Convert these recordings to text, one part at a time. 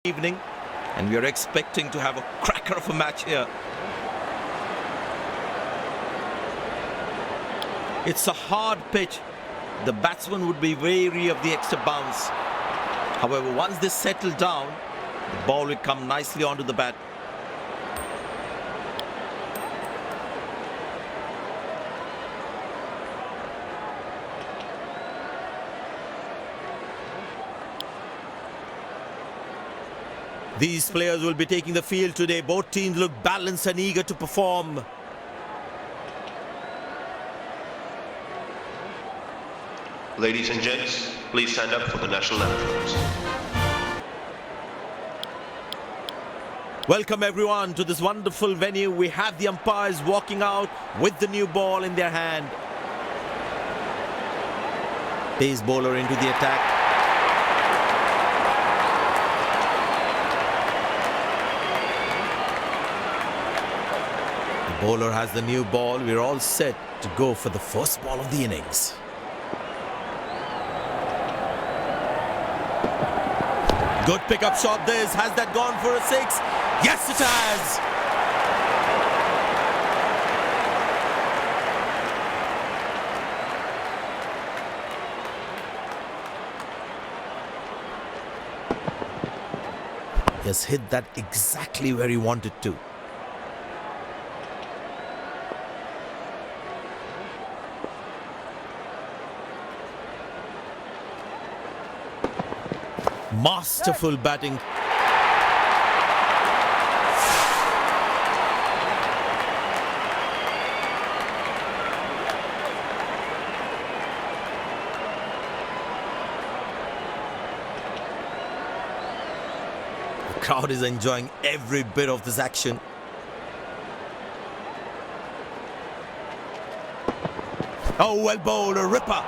evening, and we are expecting to have a cracker of a match here. It's a hard pitch. The batsman would be wary of the extra bounce. However, once they settle down, the ball will come nicely onto the bat. These players will be taking the field today. Both teams look balanced and eager to perform. Ladies and gents, please stand up for the national anthems. Welcome everyone to this wonderful venue. We have the umpires walking out with the new ball in their hand. Pace bowler into the attack. The bowler has the new ball. We're all set to go for the first ball of the innings. Good pickup shot this. Has that gone for a six? Yes, it has. He has hit that exactly where he wanted to. Masterful batting. The crowd is enjoying every bit of this action. Oh, well bowled, a ripper.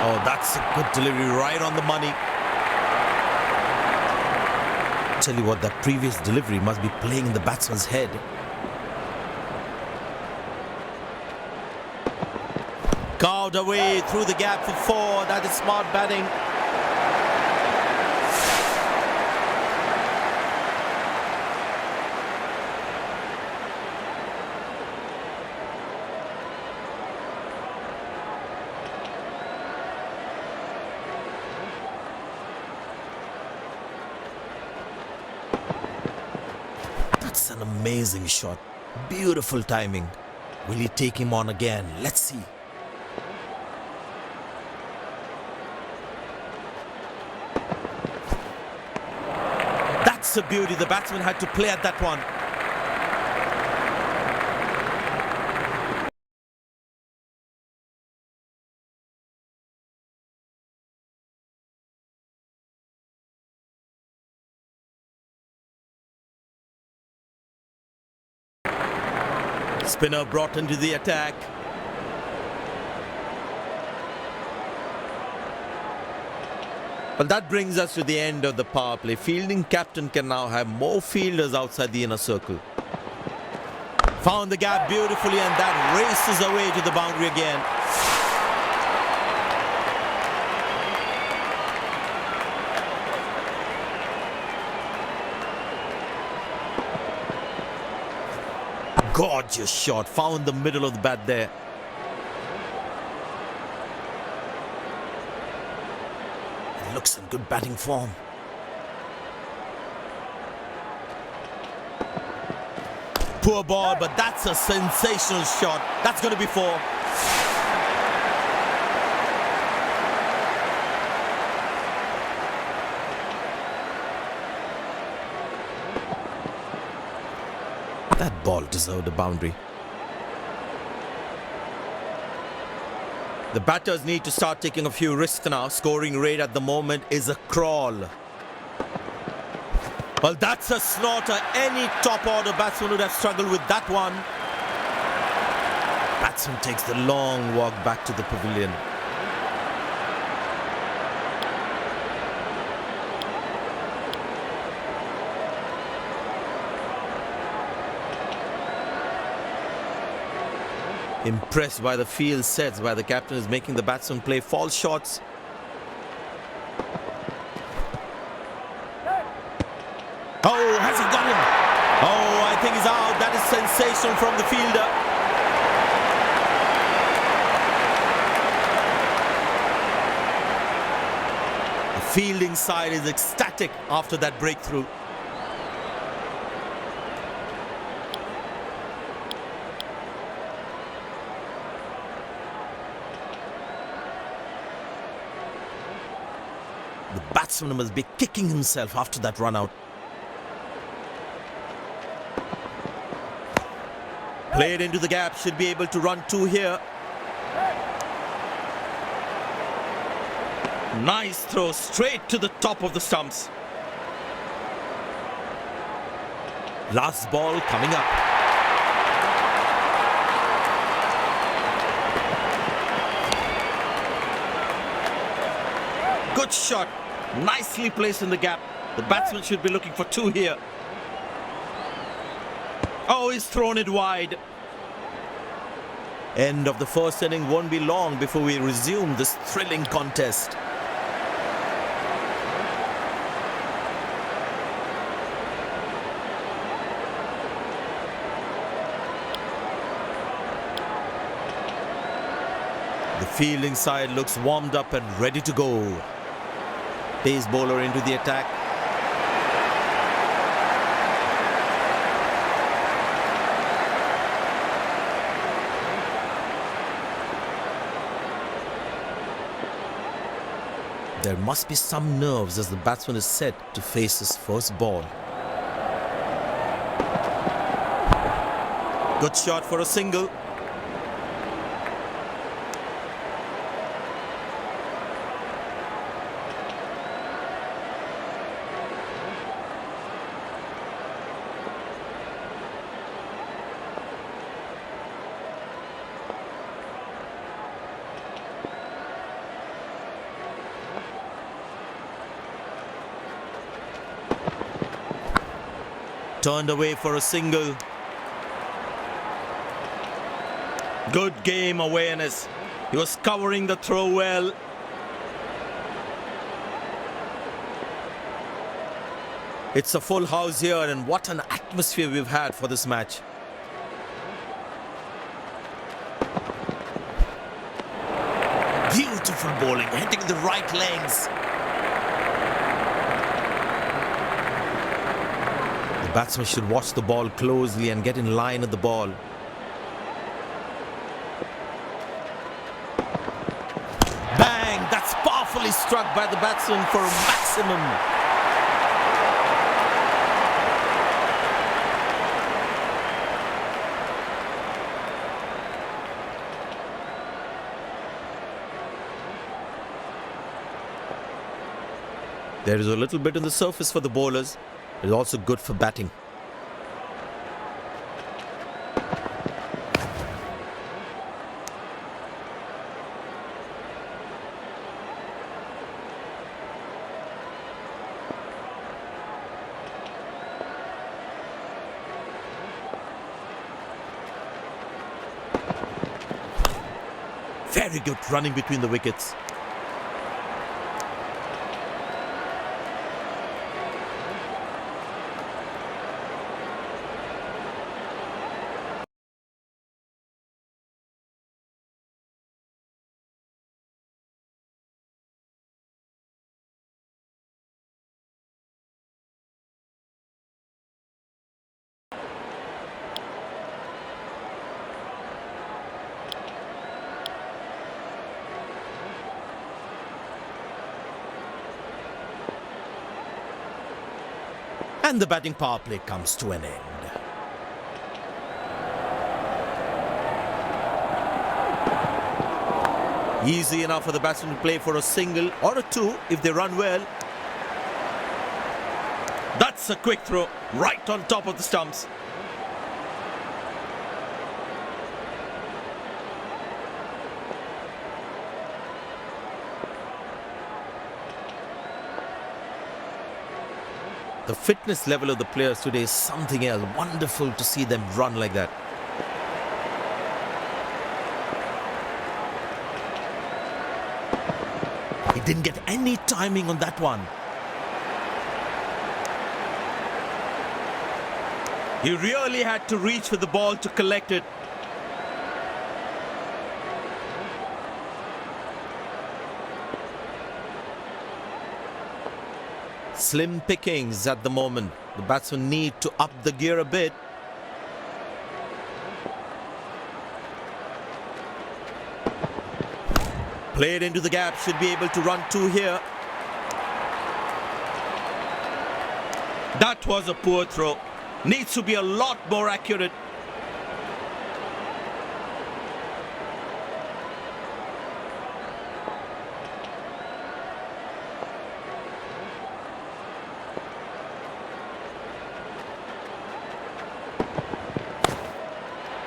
Oh, that's a good delivery, right on the money. Tell you what, that previous delivery must be playing in the batsman's head. Carved away through the gap for four. That is smart batting. That's an amazing shot. Beautiful timing. Will he take him on again? Let's see. That's a beauty. The batsman had to play at that one. Spinner brought into the attack. Well, that brings us to the end of the power play. Fielding captain can now have more fielders outside the inner circle. Found the gap beautifully, and that races away to the boundary again. Gorgeous shot. Found the middle of the bat there. It looks in good batting form. Poor ball, but that's a sensational shot. That's going to be four. That ball deserved a boundary. The batters need to start taking a few risks now. Scoring rate at the moment is a crawl. Well, that's a snorter. Any top order batsman would have struggled with that one. Batsman takes the long walk back to the pavilion. Impressed by the field sets where the captain is making the batsman play false shots. Oh, has he got him? Oh, I think he's out. That is sensational from the fielder. The fielding side is ecstatic after that breakthrough. The batsman must be kicking himself after that run out. Played into the gap, should be able to run two here. Nice throw straight to the top of the stumps. Last ball coming up. Good shot. Nicely placed in the gap. The batsman should be looking for two here. Oh, he's thrown it wide. End of the first inning won't be long before we resume this thrilling contest. The fielding side looks warmed up and ready to go. Pace bowler into the attack. There must be some nerves as the batsman is set to face his first ball. Good shot for a single. Turned away for a single. Good game awareness. He was covering the throw well. It's a full house here, and what an atmosphere we've had for this match. Beautiful bowling, hitting the right legs. The batsman should watch the ball closely and get in line at the ball. Bang! That's powerfully struck by the batsman for a maximum. There is a little bit on the surface for the bowlers. It is also good for batting. Very good running between the wickets. And the batting power play comes to an end. Easy enough for the batsman to play for a single or a two if they run well. That's a quick throw right on top of the stumps. The fitness level of the players today is something else. Wonderful to see them run like that. Didn't get any timing on that one. He really had to reach for the ball to collect it. Slim pickings at the moment. The batsmen need to up the gear a bit. Played into the gap, should be able to run two here. That was a poor throw. Needs to be a lot more accurate.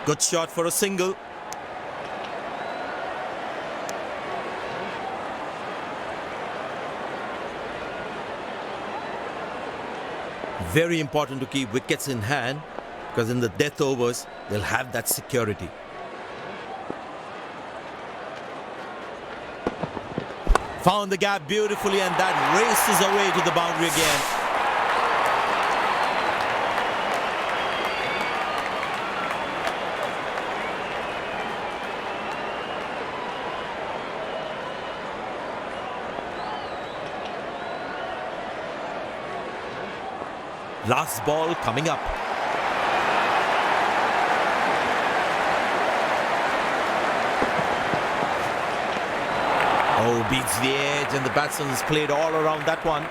Good shot for a single. Very important to keep wickets in hand, because in the death overs, they'll have that security. Found the gap beautifully, and that races away to the boundary again. Last ball coming up. Oh, beats the edge, and the batsman's played all around that one.